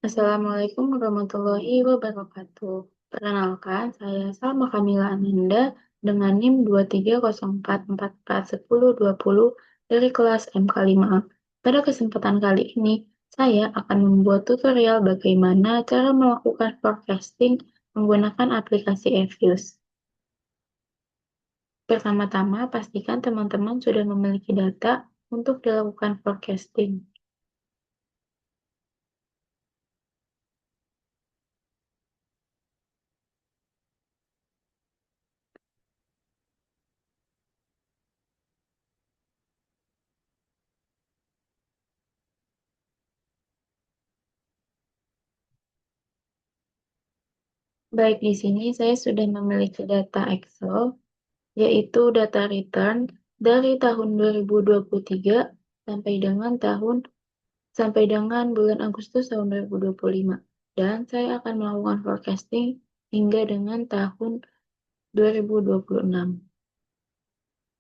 Assalamualaikum warahmatullahi wabarakatuh. Perkenalkan, saya Salma Kamila Ananda dengan NIM 2304441020 dari kelas MK5A. Pada kesempatan kali ini, saya akan membuat tutorial bagaimana cara melakukan forecasting menggunakan aplikasi Eviews. Pertama-tama, pastikan teman-teman sudah memiliki data untuk dilakukan forecasting. Baik, di sini saya sudah memiliki data Excel, yaitu data return dari tahun 2023 sampai dengan bulan Agustus tahun 2025. Dan saya akan melakukan forecasting hingga dengan tahun 2026.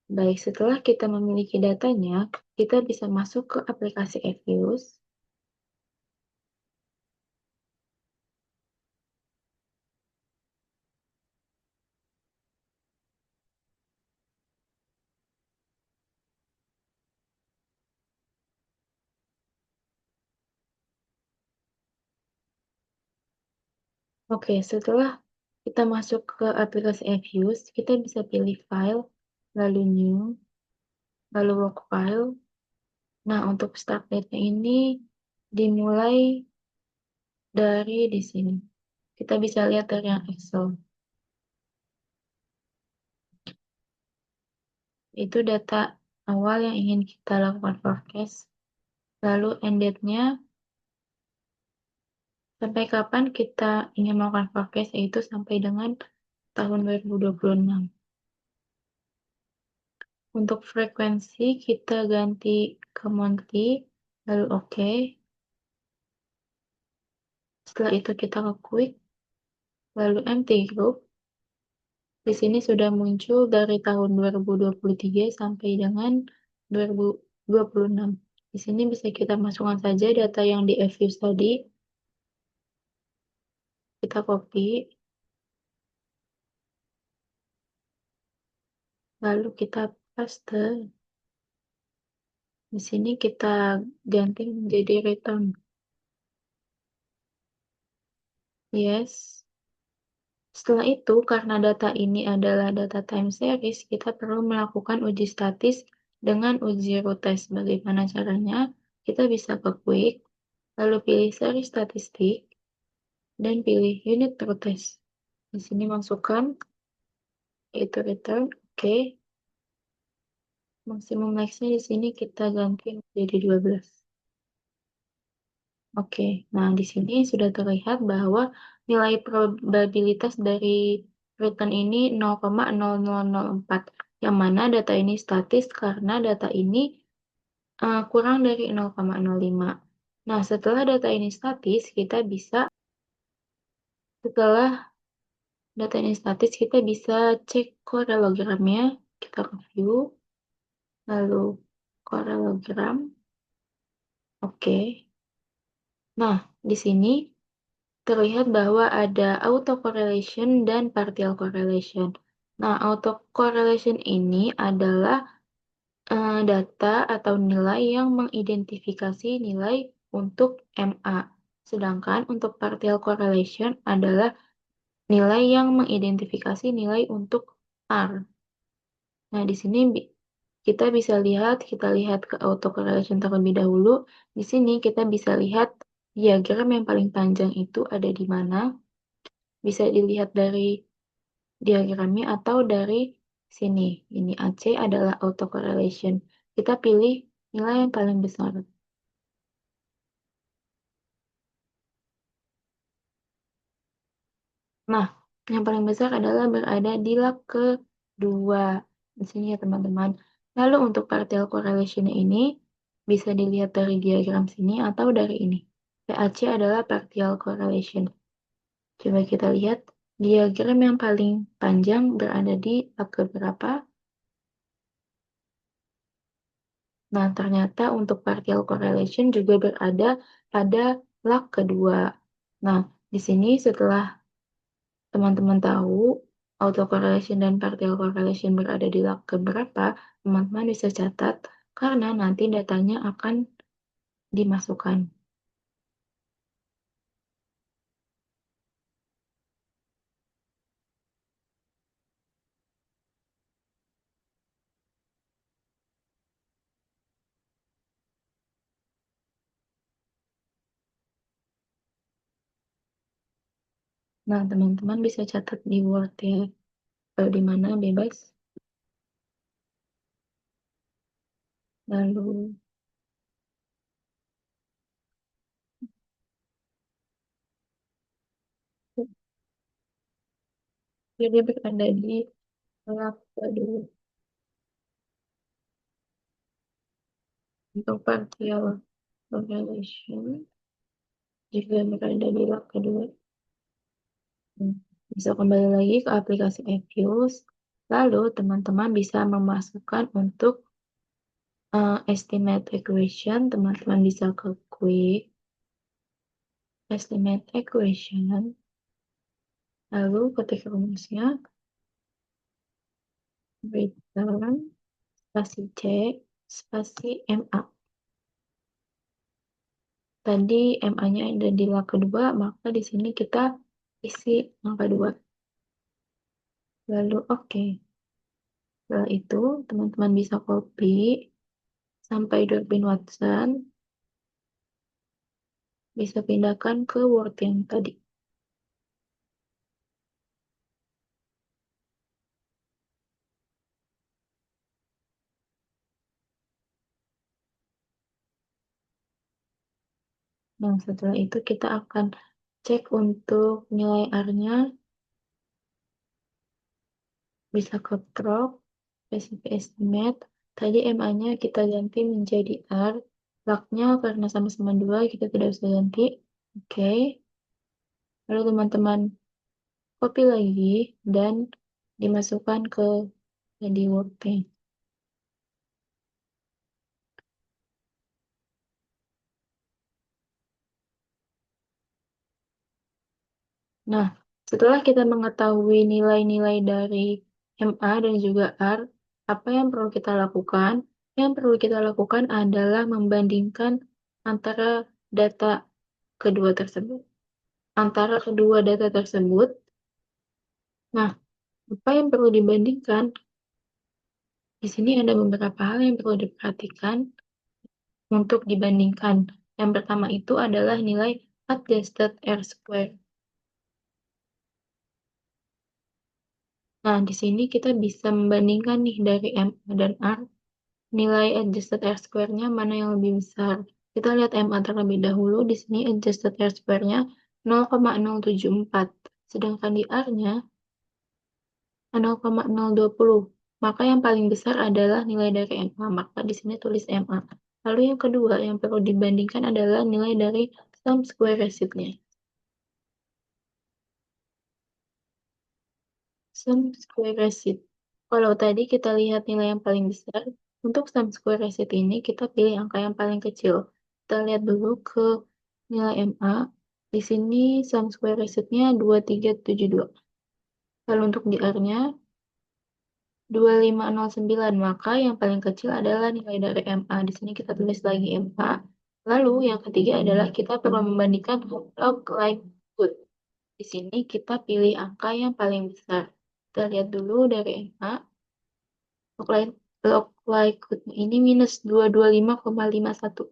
Baik, setelah kita memiliki datanya, kita bisa masuk ke aplikasi Eviews. Oke, setelah kita masuk ke aplikasi Eviews, kita bisa pilih File, lalu New, lalu Work File. Nah, untuk start date-nya ini dimulai dari di sini. Kita bisa lihat dari yang Excel. Itu data awal yang ingin kita lakukan forecast. Lalu end date-nya sampai kapan kita ingin melakukan forecast, yaitu sampai dengan tahun 2026. Untuk frekuensi kita ganti ke monthly, lalu oke. Setelah itu kita ke quick, lalu empty group. Di sini sudah muncul dari tahun 2023 sampai dengan 2026. Di sini bisa kita masukkan saja data yang di Eviews tadi. Kita copy, lalu kita paste. Di sini kita ganti menjadi return. Yes. Setelah itu, karena data ini adalah data time series, kita perlu melakukan uji statis dengan uji root test. Bagaimana caranya? Kita bisa ke quick, lalu pilih seri statistik, dan pilih unit root test. Di sini masukkan yaitu return, oke. Maksimum max-nya di sini kita ganti menjadi 12. Oke, nah di sini sudah terlihat bahwa nilai probabilitas dari return ini 0,0004, yang mana data ini statis karena data ini kurang dari 0,05. Nah, setelah data ini statis, setelah data ini statis, kita bisa cek korelogramnya. Kita review, lalu korelogram, oke. Nah, di sini terlihat bahwa ada autocorrelation dan partial correlation. Nah, autocorrelation ini adalah data atau nilai yang mengidentifikasi nilai untuk MA. Sedangkan untuk partial correlation adalah nilai yang mengidentifikasi nilai untuk R. Nah, di sini kita lihat ke autocorrelation terlebih dahulu. Di sini kita bisa lihat diagram yang paling panjang itu ada di mana. Bisa dilihat dari diagramnya atau dari sini. Ini AC adalah autocorrelation. Kita pilih nilai yang paling besar. Nah, yang paling besar adalah berada di lap kedua. Di sini ya teman-teman. Lalu untuk partial correlation ini bisa dilihat dari diagram sini atau dari ini. PAC adalah partial correlation. Coba kita lihat diagram yang paling panjang berada di lap keberapa. Nah, ternyata untuk partial correlation juga berada pada log kedua. Nah, di sini setelah teman-teman tahu autocorrelation dan partial correlation berada di log keberapa, teman-teman bisa catat karena nanti datanya akan dimasukkan. Nah, teman-teman bisa catat di Word ya, atau di mana bebas. Lalu, jadi berada di log kedua. Untuk partial correlation juga berada di log kedua. Bisa kembali lagi ke aplikasi Evius. Lalu teman-teman bisa memasukkan untuk estimate equation. Teman-teman bisa ke quick estimate equation. Lalu ketik rumusnya return spasi C spasi MA. Tadi MA-nya ada di log kedua, maka di sini kita isi angka 2. Lalu oke. Setelah itu, teman-teman bisa copy sampai Durbin Watson, bisa pindahkan ke Word yang tadi. Nah, setelah itu kita akan cek untuk nilai R-nya, bisa ke prop, specific estimate. Tadi MA-nya kita ganti menjadi R, log-nya karena sama-sama 2, kita tidak usah ganti. Oke. Lalu teman-teman copy lagi dan dimasukkan ke jadi workbench. Nah, setelah kita mengetahui nilai-nilai dari MA dan juga R, apa yang perlu kita lakukan? Yang perlu kita lakukan adalah membandingkan antara data kedua tersebut. Antara kedua data tersebut, nah, apa yang perlu dibandingkan? Di sini ada beberapa hal yang perlu diperhatikan untuk dibandingkan. Yang pertama itu adalah nilai adjusted R-square. Nah, di sini kita bisa membandingkan nih dari MA dan R, nilai adjusted R-square-nya mana yang lebih besar. Kita lihat MA terlebih dahulu, di sini adjusted R-square-nya 0,074, sedangkan di R-nya 0,020. Maka yang paling besar adalah nilai dari MA, maka di sini tulis MA. Lalu yang kedua yang perlu dibandingkan adalah nilai dari sum square ratio-nya. Sum square ratio. Kalau tadi kita lihat nilai yang paling besar, untuk sum square ratio ini kita pilih angka yang paling kecil. Kita lihat dulu ke nilai MA. Di sini sum square ratio-nya 2372. Lalu untuk di R-nya 2509, maka yang paling kecil adalah nilai dari MA. Di sini kita tulis lagi MA. Lalu yang ketiga adalah kita perlu membandingkan log likelihood. Di sini kita pilih angka yang paling besar. Kita lihat dulu dari MA. Log likelihood ini minus 225,51.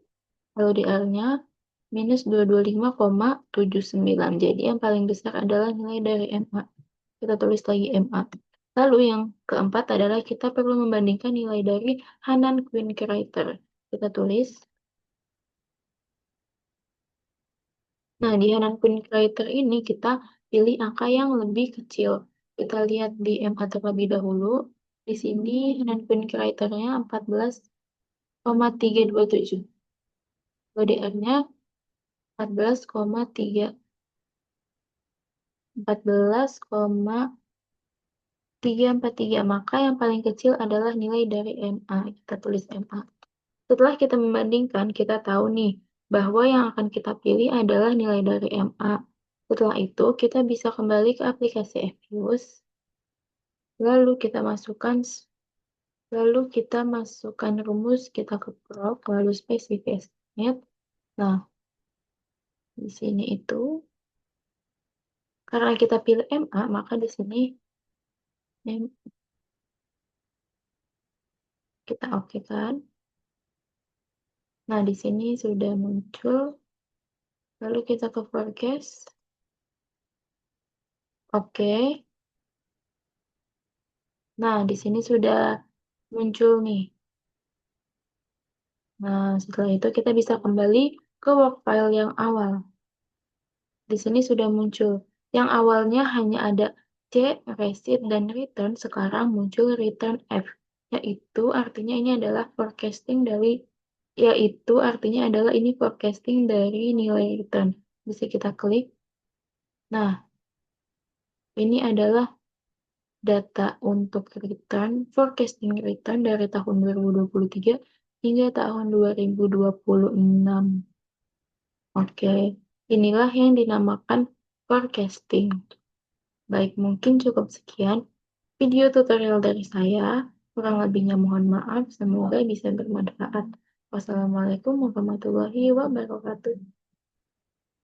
Lalu di R-nya minus 225,79. Jadi yang paling besar adalah nilai dari MA. Kita tulis lagi MA. Lalu yang keempat adalah kita perlu membandingkan nilai dari Hannan-Quinn-Kreiter. Kita tulis. Nah, di Hannan-Quinn-Kreiter ini kita pilih angka yang lebih kecil. Kita lihat di MA terlebih dahulu. Di sini Hannan-Quinn-Kreiternya 14,327. LDR-nya 14,343. Maka yang paling kecil adalah nilai dari MA. Kita tulis MA. Setelah kita membandingkan, kita tahu nih, bahwa yang akan kita pilih adalah nilai dari MA. Setelah itu, kita bisa kembali ke aplikasi Evius, lalu kita masukkan rumus, kita keprok, lalu spesifik estimate. Nah, di sini itu, karena kita pilih MA, maka di sini kita oke kan. Nah, di sini sudah muncul, lalu kita ke forecast. Oke. Nah, di sini sudah muncul nih. Nah, setelah itu kita bisa kembali ke work file yang awal. Di sini sudah muncul. Yang awalnya hanya ada C, receipt, dan return, sekarang muncul return F. Yaitu artinya adalah ini forecasting dari nilai return. Bisa kita klik. Nah, ini adalah data untuk return, forecasting return dari tahun 2023 hingga tahun 2026. Oke, inilah yang dinamakan forecasting. Baik, mungkin cukup sekian video tutorial dari saya. Kurang lebihnya mohon maaf, semoga bisa bermanfaat. Wassalamualaikum warahmatullahi wabarakatuh.